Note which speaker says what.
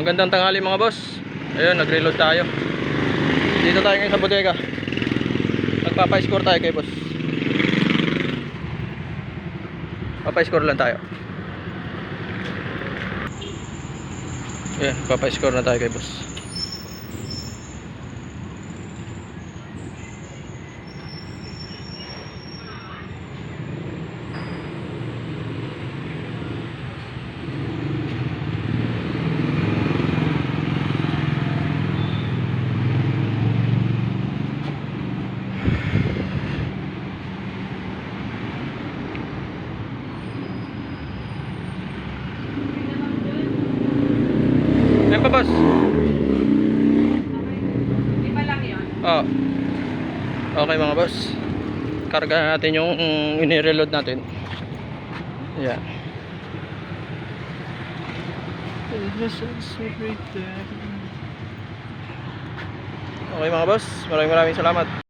Speaker 1: Magandang tanghali mga boss. Ayun, nag-reload tayo. Dito tayo ngayon sa bodega. Magpapa-score tayo kay boss. Papa-score lang tayo. Ayun, papa-score na tayo kay boss. Ayun pa boss.
Speaker 2: Iba lang yun.
Speaker 1: Oh. Okay mga boss. Karga natin yung ini-reload natin. Yeah. Okay mga boss, maraming salamat.